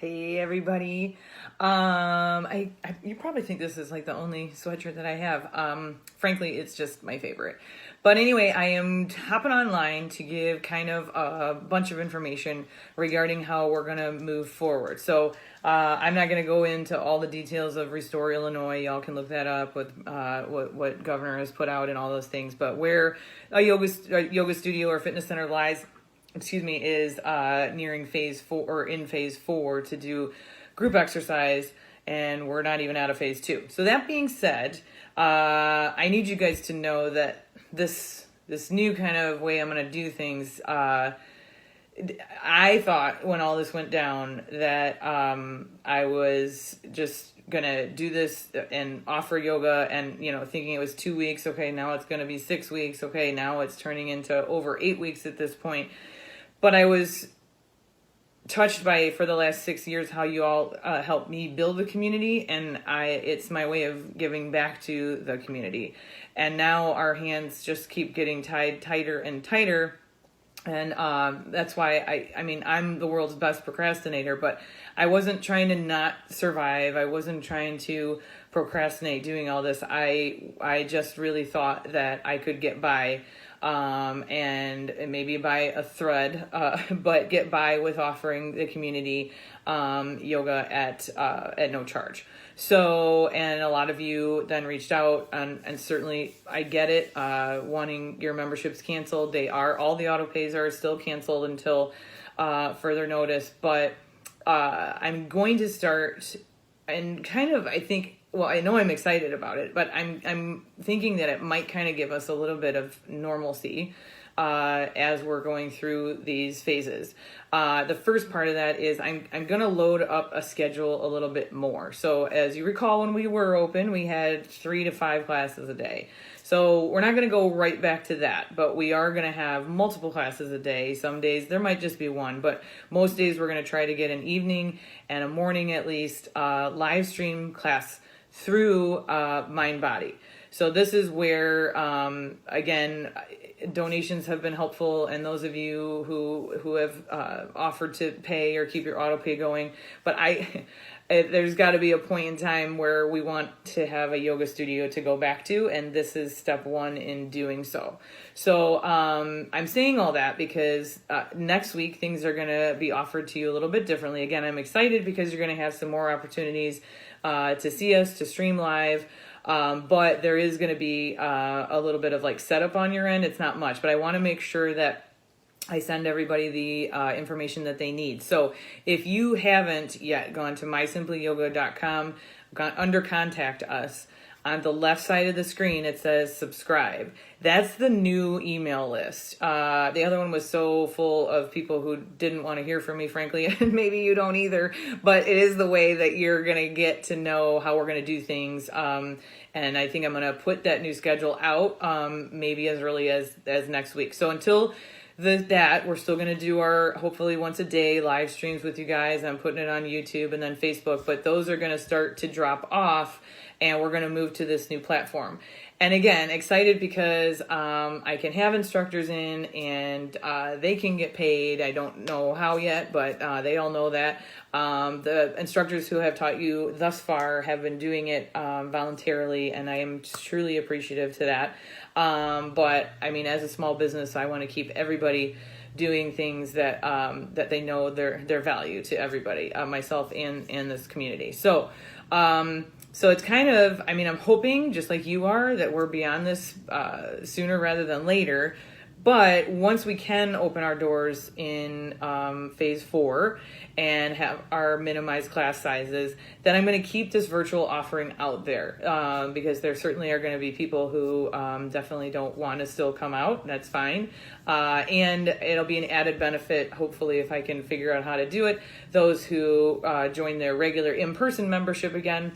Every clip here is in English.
Hey everybody. You probably think this is like the only sweatshirt that I have. Frankly, it's just my favorite. But anyway, I am hopping online to give kind of a bunch of information regarding how we're going to move forward. So I'm not going to go into all the details of Restore Illinois. Y'all can look that up with what governor has put out and all those things. But where a yoga studio or fitness center lies, is nearing phase 4 or in phase 4 to do group exercise, and we're not even out of phase 2. So that being said, I need you guys to know that this new kind of way I'm going to do things, I thought when all this went down that I was just gonna do this and offer yoga, and thinking it was 2 weeks. Okay, now it's gonna be 6 weeks. Okay, now it's turning into over 8 weeks at this point. But I was touched by, for the last 6 years, how you all helped me build the community, and it's my way of giving back to the community. And now our hands just keep getting tied tighter and tighter. And that's why I'm the world's best procrastinator, but I wasn't trying to not survive. I wasn't trying to procrastinate doing all this. I just really thought that I could get by, and maybe by a thread, but get by with offering the community yoga at no charge. So, and a lot of you then reached out, and certainly I get it, wanting your memberships canceled. All the auto pays are still canceled until further notice, but I'm going to start, and kind of, I know I'm excited about it, but I'm thinking that it might kind of give us a little bit of normalcy as we're going through these phases. The first part of that is I'm going to load up a schedule a little bit more. So as you recall, when we were open, we had 3 to 5 classes a day. So we're not going to go right back to that, but we are going to have multiple classes a day. Some days there might just be one, but most days we're going to try to get an evening and a morning at least live stream class through Mind Body. So this is where, again, donations have been helpful, and those of you who have offered to pay or keep your auto pay going. But there's got to be a point in time where we want to have a yoga studio to go back to, and this is step 1 in doing so. So I'm saying all that because next week things are going to be offered to you a little bit differently. Again, I'm excited because you're going to have some more opportunities to see us, to stream live. But there is going to be a little bit of like setup on your end. It's not much, but I want to make sure that I send everybody the information that they need. So if you haven't yet gone to mysimplyyoga.com, under contact us, on the left side of the screen, it says subscribe. That's the new email list. The other one was so full of people who didn't want to hear from me, frankly, and maybe you don't either, but it is the way that you're going to get to know how we're going to do things. And I think I'm going to put that new schedule out maybe as early as next week. So until that, we're still going to do our hopefully once a day live streams with you guys. I'm putting it on YouTube and then Facebook, but those are going to start to drop off, and we're going to move to this new platform. And again, excited because I can have instructors in, and they can get paid. I don't know how yet, but they all know that. The instructors who have taught you thus far have been doing it voluntarily, and I am truly appreciative to that. But I mean, as a small business, I want to keep everybody doing things that that they know their value to everybody, myself and this community. So it's kind of, I'm hoping, just like you are, that we're beyond this sooner rather than later. But once we can open our doors in phase 4 and have our minimized class sizes, then I'm going to keep this virtual offering out there because there certainly are going to be people who definitely don't want to still come out. That's fine. And it'll be an added benefit, hopefully, if I can figure out how to do it. Those who join their regular in-person membership again,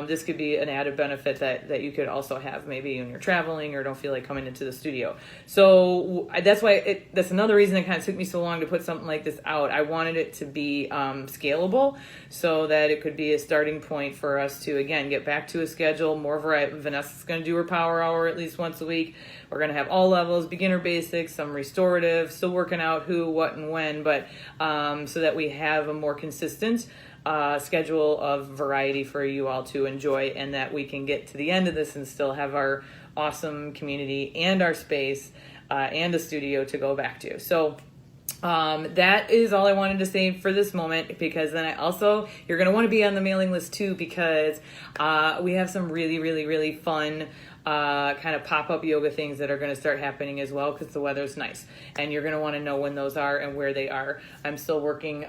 this could be an added benefit that you could also have maybe when you're traveling or don't feel like coming into the studio. So So that's why that's another reason it kind of took me so long to put something like this out. I wanted it to be scalable so that it could be a starting point for us to, again, get back to a schedule, more variety. Vanessa's going to do her power hour at least once a week. We're going to have all levels, beginner basics, some restorative, still working out who, what, and when, but so that we have a more consistent schedule of variety for you all to enjoy, and that we can get to the end of this and still have our awesome community and our space and a studio to go back to. So that is all I wanted to say for this moment, because then you're going to want to be on the mailing list too, because we have some really, really, really fun kind of pop-up yoga things that are going to start happening as well, because the weather's nice, and you're going to want to know when those are and where they are. I'm still working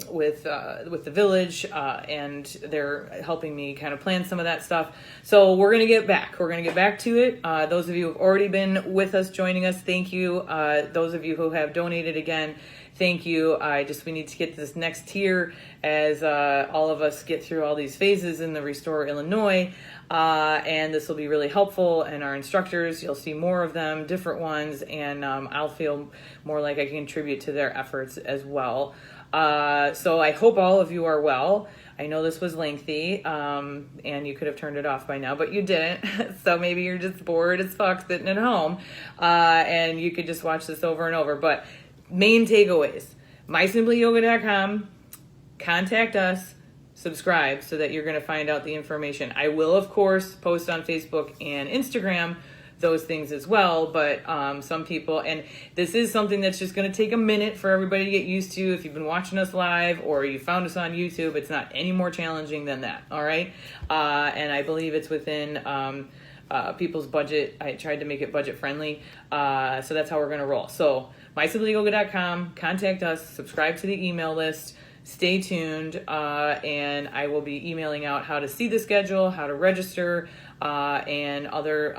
with the village, and they're helping me kind of plan some of that stuff. So we're going to get back. We're going to get back to it. Those of you who have already been with us, joining us, thank you. Those of you who have donated, again, thank you. We need to get to this next tier as all of us get through all these phases in the Restore Illinois. And this will be really helpful. And our instructors, you'll see more of them, different ones, and I'll feel more like I can contribute to their efforts as well. So I hope all of you are well. I know this was lengthy, and you could have turned it off by now, but you didn't. So maybe you're just bored as fuck sitting at home, and you could just watch this over and over. But main takeaways: mysimplyyoga.com, contact us, subscribe so that you're going to find out the information. I will, of course, post on Facebook and Instagram those things as well, but some people, and this is something that's just going to take a minute for everybody to get used to. If you've been watching us live or you found us on YouTube, it's not any more challenging than that, all right? And I believe it's within people's budget. I tried to make it budget friendly, so that's how we're going to roll. So mysimplyyoga.com, contact us, subscribe to the email list. Stay tuned, and I will be emailing out how to see the schedule, how to register, and other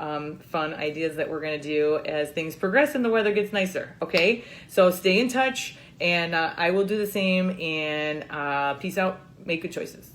fun ideas that we're going to do as things progress and the weather gets nicer, okay? So stay in touch, and I will do the same, and peace out. Make good choices.